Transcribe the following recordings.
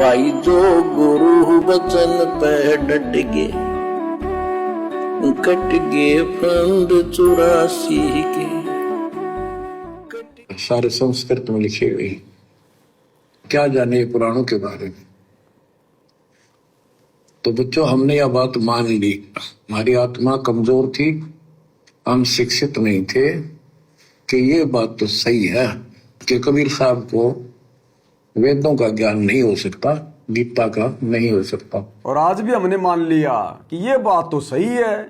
भाई जो गुरु वचन पे डट गए, कट गए फंद 84 के। सारे संस्कृत में लिखे हुए, क्या जाने पुराणों के बारे में। तो बच्चों, हमने यह बात मान ली, हमारी आत्मा कमजोर थी, हम शिक्षित नहीं थे कि ये बात तो सही है कि कबीर साहब को वेदों का ज्ञान नहीं हो सकता, गीता का नहीं हो सकता। और आज भी हमने मान लिया कि ये बात तो सही है।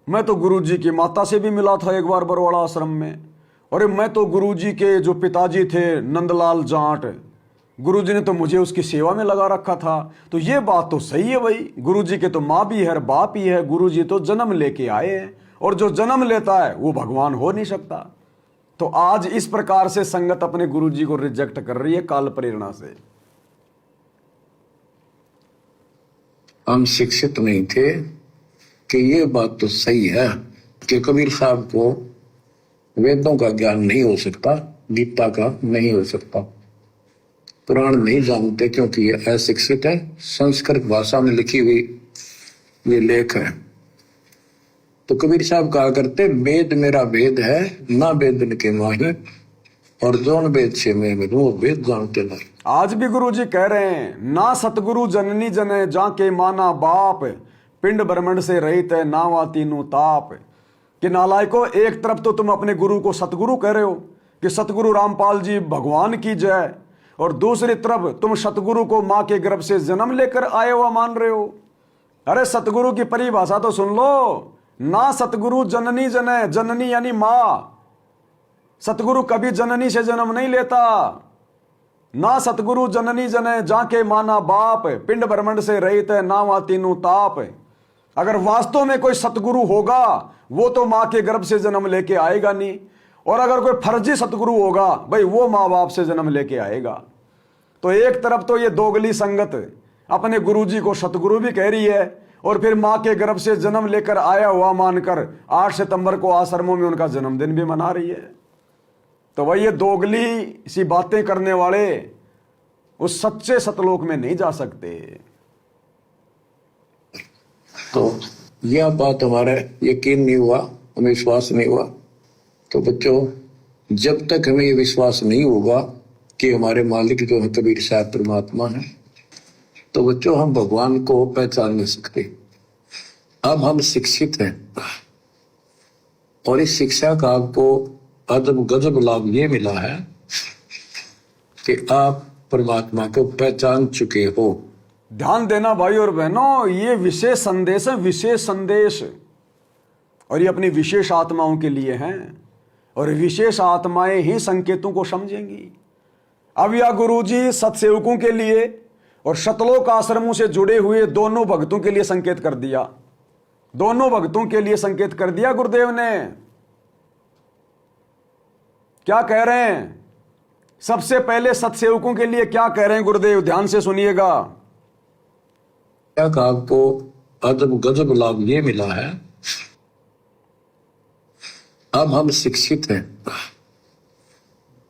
मैं तो गुरुजी की माता से भी मिला था एक बार बरवाड़ा आश्रम में, और मैं तो गुरुजी के जो पिताजी थे नंदलाल जाट, गुरुजी ने तो मुझे उसकी सेवा में लगा रखा था। तो ये बात तो सही है भाई, गुरुजी के तो माँ भी है, बाप ही है, गुरुजी तो जन्म लेके आए हैं, और जो जन्म लेता है वो भगवान हो नहीं सकता। तो आज इस प्रकार से संगत अपने गुरुजी को रिजेक्ट कर रही है काल प्रेरणा से। हम शिक्षित नहीं थे कि ये बात तो सही है कि कबीर साहब को वेदों का ज्ञान नहीं हो सकता, गीता का नहीं हो सकता। पुराण नहीं जानते क्योंकि ये अशिक्षित है, संस्कृत भाषा में लिखी हुई ये लेख है। तो कबीर साहब कहा करते, वेद मेरा वेद है, ना वेदन के माही, और जौन वेद से मैं मिलूं वो वेद जानते नहीं। आज भी गुरुजी कह रहे हैं, ना सतगुरु जननी जने जाके माना बाप, पिंड ब्रह्मंड से रहित है नावा तीनों ताप। कि नालायको, एक तरफ तो तुम अपने गुरु को सतगुरु कह रहे हो कि सतगुरु रामपाल जी भगवान की जय, और दूसरी तरफ तुम सतगुरु को मां के गर्भ से जन्म लेकर आए हुआ मान रहे हो। अरे सतगुरु की परिभाषा तो सुन लो, ना सतगुरु जननी जने, जननी यानी मां। सतगुरु कभी जननी से जन्म नहीं लेता। ना सतगुरु जननी जने जाके माना बाप, पिंड ब्रह्मंड से रहित है नावा तीनों ताप। अगर वास्तव में कोई सतगुरु होगा वो तो मां के गर्भ से जन्म लेके आएगा नहीं, और अगर कोई फर्जी सतगुरु होगा भाई वो माँ बाप से जन्म लेके आएगा। तो एक तरफ तो ये दोगली संगत अपने गुरुजी को सतगुरु भी कह रही है, और फिर माँ के गर्भ से जन्म लेकर आया हुआ मानकर 8 सितंबर को आश्रमों में उनका जन्मदिन भी मना रही है। तो वही ये दोगली सी बातें करने वाले उस सच्चे सतलोक में नहीं जा सकते। तो यह बात हमारा यकीन नहीं हुआ, हमें विश्वास नहीं हुआ। तो बच्चों, जब तक हमें ये विश्वास नहीं होगा कि हमारे मालिक जो है कबीर साहब परमात्मा है, तो बच्चों हम भगवान को पहचान नहीं सकते। अब हम शिक्षित हैं, और इस शिक्षा का आपको अदब गजब लाभ ये मिला है कि आप परमात्मा को पहचान चुके हो। ध्यान देना भाई और बहनों, ये विशेष संदेश है, विशेष संदेश, और ये अपनी विशेष आत्माओं के लिए हैं, और विशेष आत्माएं ही संकेतों को समझेंगी। अब यह गुरुजी सत्सेवकों के लिए और शतलोक आश्रमों से जुड़े हुए दोनों भक्तों के लिए संकेत कर दिया, दोनों भक्तों के लिए संकेत कर दिया गुरुदेव ने। क्या कह रहे हैं? सबसे पहले सत्सेवकों के लिए क्या कह रहे हैं गुरुदेव, ध्यान से सुनिएगा। आपको अदब गजब लाभ ये मिला है, अब हम शिक्षित हैं,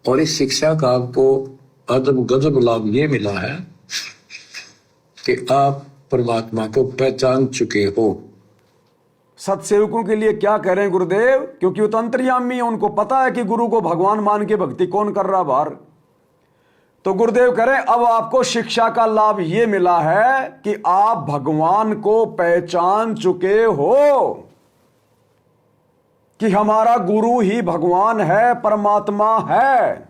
और इस शिक्षा का आपको अदब गजब लाभ ये मिला है कि आप परमात्मा को पहचान चुके हो। सत्सेवकों के लिए क्या कह रहे हैं गुरुदेव? क्योंकि वो तो अंतर्यामी है, उनको पता है कि गुरु को भगवान मान के भक्ति कौन कर रहा बाहर। तो गुरुदेव कह रहे हैं, अब आपको शिक्षा का लाभ ये मिला है कि आप भगवान को पहचान चुके हो कि हमारा गुरु ही भगवान है, परमात्मा है,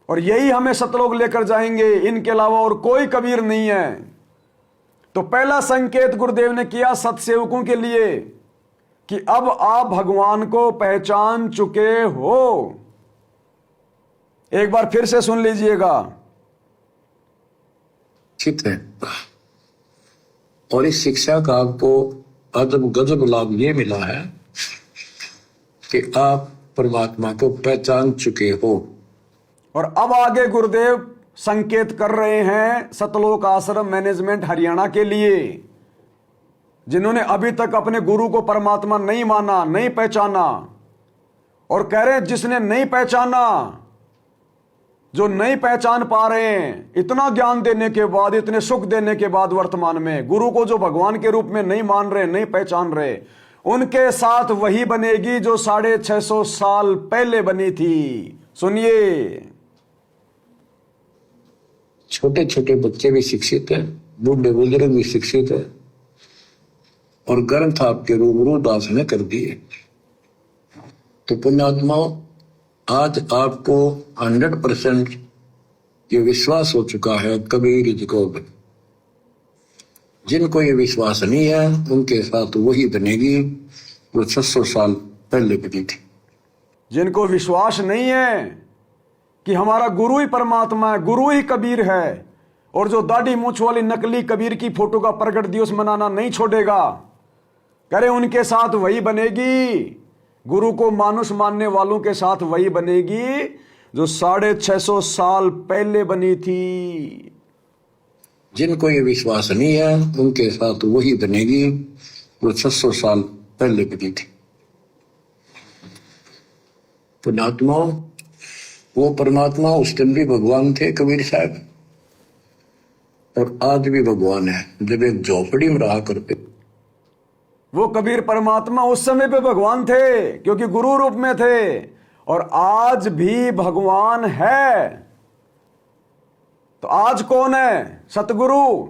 और यही हमें सतलोक लेकर जाएंगे, इनके अलावा और कोई कबीर नहीं है। तो पहला संकेत गुरुदेव ने किया सत्सेवकों के लिए कि अब आप भगवान को पहचान चुके हो। एक बार फिर से सुन लीजिएगा। ठीक है, और इस शिक्षा का आपको अदब गजब लाभ ये मिला है कि आप परमात्मा को पहचान चुके हो। और अब आगे गुरुदेव संकेत कर रहे हैं सतलोक आश्रम मैनेजमेंट हरियाणा के लिए, जिन्होंने अभी तक अपने गुरु को परमात्मा नहीं माना, नहीं पहचाना, और कह रहे हैं जिसने नहीं पहचाना जो नहीं पहचान पा रहे हैं, इतना ज्ञान देने के बाद, इतने सुख देने के बाद वर्तमान में गुरु को जो भगवान के रूप में नहीं मान रहे, नहीं पहचान रहे, उनके साथ वही बनेगी जो 650 साल पहले बनी थी। सुनिए, छोटे छोटे बच्चे भी शिक्षित हैं, बूढ़े बुजुर्ग भी शिक्षित है, और ग्रंथ आपके रूबरू दास ने कर दिए। तो पुण्यात्माओं, आज आपको 100% ये विश्वास हो चुका है कबीर जी को। जिनको ये विश्वास नहीं है उनके साथ वही बनेगी जो 600 साल पहले बनी थी। जिनको विश्वास नहीं है कि हमारा गुरु ही परमात्मा है, गुरु ही कबीर है, और जो दाढ़ी मूछ वाली नकली कबीर की फोटो का प्रगट दिवस मनाना नहीं छोड़ेगा, करे उनके साथ वही बनेगी। गुरु को मानुष मानने वालों के साथ वही बनेगी जो 650 साल पहले बनी थी। जिनको ये विश्वास नहीं है उनके साथ वही बनेगी जो 600 साल पहले बनी थी। पुण्यात्माओं, वो परमात्मा उस दिन भी भगवान थे कबीर साहब, और आज भी भगवान है। जब एक झोपड़ी में रहा करते, वो कबीर परमात्मा उस समय पे भगवान थे क्योंकि गुरु रूप में थे, और आज भी भगवान है। तो आज कौन है? सतगुरु,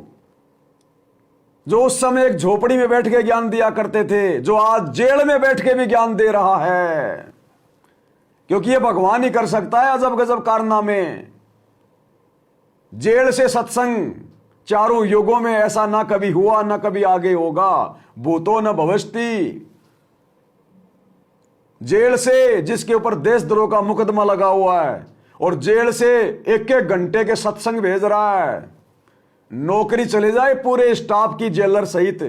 जो उस समय एक झोपड़ी में बैठ के ज्ञान दिया करते थे, जो आज जेल में बैठ के भी ज्ञान दे रहा है, क्योंकि ये भगवान ही कर सकता है अजब गजब कारनामे। जेल से सत्संग, चारों युगों में ऐसा ना कभी हुआ, ना कभी आगे होगा। भूतो न भविष्यति। जेल से जिसके ऊपर देशद्रोह का मुकदमा लगा हुआ है, और जेल से एक एक घंटे के सत्संग भेज रहा है, नौकरी चले जाए पूरे स्टाफ की, जेलर सहित,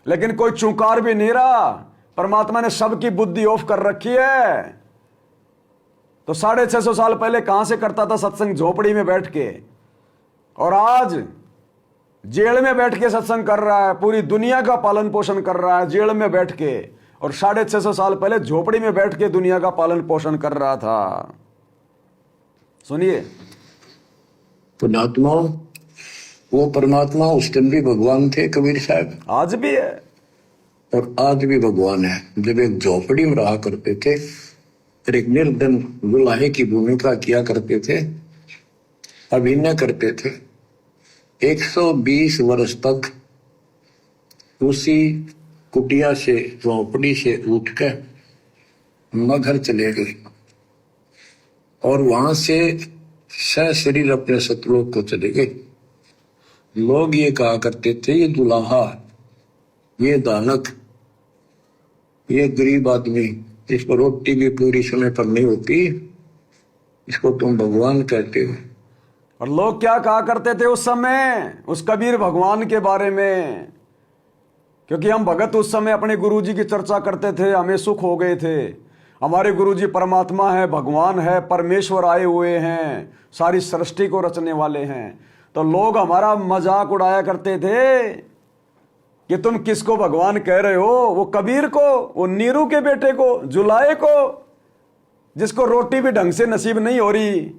लेकिन कोई चुकार भी नहीं रहा। परमात्मा ने सबकी बुद्धि ऑफ कर रखी है। तो 650 साल पहले कहां से करता था सत्संग? झोपड़ी में बैठ के। और आज जेल में बैठ के सत्संग कर रहा है, पूरी दुनिया का पालन पोषण कर रहा है जेल में बैठ के, और 650 साल पहले झोपड़ी में बैठ के दुनिया का पालन पोषण कर रहा था। सुनिए, पुण्यात्माओं, वो परमात्मा उस दिन भी भगवान थे कबीर साहब, आज भी है, और आज भी भगवान है। जब एक झोपड़ी में रहा करते थे और एक निर्धन गुलाहे की भूमिका किया करते थे, अभिनय करते थे, 120 वर्ष तक उसी कुटिया से, झोपड़ी से उठकर मगहर चले गए, और वहां से सशरीर अपने सतलोक को चले गए। लोग ये कहा करते थे, ये दुलाहा, ये दानक, ये गरीब आदमी, जिसको रोटी भी पूरी समय पर नहीं होती, इसको तुम भगवान कहते हो। और लोग क्या कहा करते थे उस समय उस कबीर भगवान के बारे में? क्योंकि हम भगत उस समय अपने गुरुजी की चर्चा करते थे, हमें सुख हो गए थे। हमारे गुरुजी परमात्मा है, भगवान है, परमेश्वर आए हुए हैं, सारी सृष्टि को रचने वाले हैं। तो लोग हमारा मजाक उड़ाया करते थे कि तुम किसको भगवान कह रहे हो? वो कबीर को, वो नीरू के बेटे को, जुलाए को, जिसको रोटी भी ढंग से नसीब नहीं हो रही,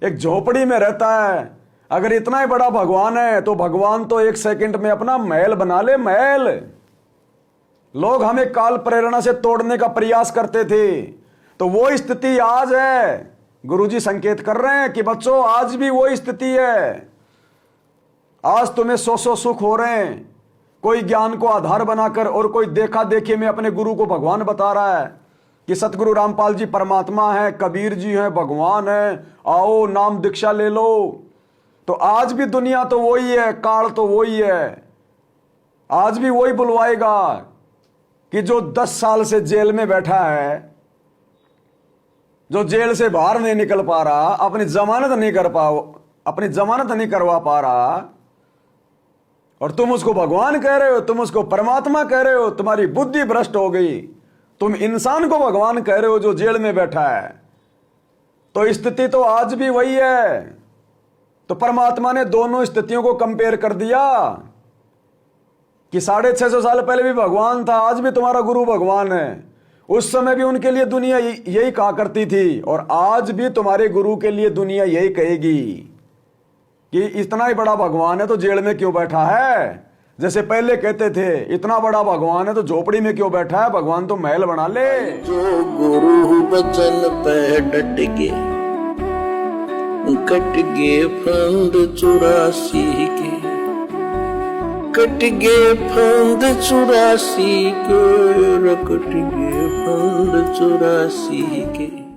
एक झोपड़ी में रहता है। अगर इतना ही बड़ा भगवान है तो भगवान तो 1 सेकंड में अपना महल बना ले, महल। लोग हमें काल प्रेरणा से तोड़ने का प्रयास करते थे, तो वो स्थिति आज है। गुरुजी संकेत कर रहे हैं कि बच्चों, आज भी वो स्थिति है। आज तुम्हें 100 सुख हो रहे हैं, कोई ज्ञान को आधार बनाकर, और कोई देखा देखी में अपने गुरु को भगवान बता रहा है कि सतगुरु रामपाल जी परमात्मा है, कबीर जी हैं, भगवान है, आओ नाम दीक्षा ले लो। तो आज भी दुनिया तो वही है, काल तो वही है। आज भी वही बुलवाएगा कि जो 10 साल से जेल में बैठा है, जो जेल से बाहर नहीं निकल पा रहा, अपनी जमानत नहीं करवा पा रहा, और तुम उसको भगवान कह रहे हो, तुम उसको परमात्मा कह रहे हो। तुम्हारी बुद्धि भ्रष्ट हो गई। तुम इंसान को भगवान कह रहे हो जो जेल में बैठा है। तो स्थिति तो आज भी वही है। तो परमात्मा ने दोनों स्थितियों को कंपेयर कर दिया कि 650 साल पहले भी भगवान था, आज भी तुम्हारा गुरु भगवान है। उस समय भी उनके लिए दुनिया यही कहा करती थी, और आज भी तुम्हारे गुरु के लिए दुनिया यही कहेगी कि इतना ही बड़ा भगवान है तो जेल में क्यों बैठा है। जैसे पहले कहते थे इतना बड़ा भगवान है तो झोपड़ी में क्यों बैठा है, भगवान तो महल बना ले। जो गुरु बचन पे डट गे, कट गे फंद 84 के, कट गे फंद 84 के, कट गे फंद 84 के।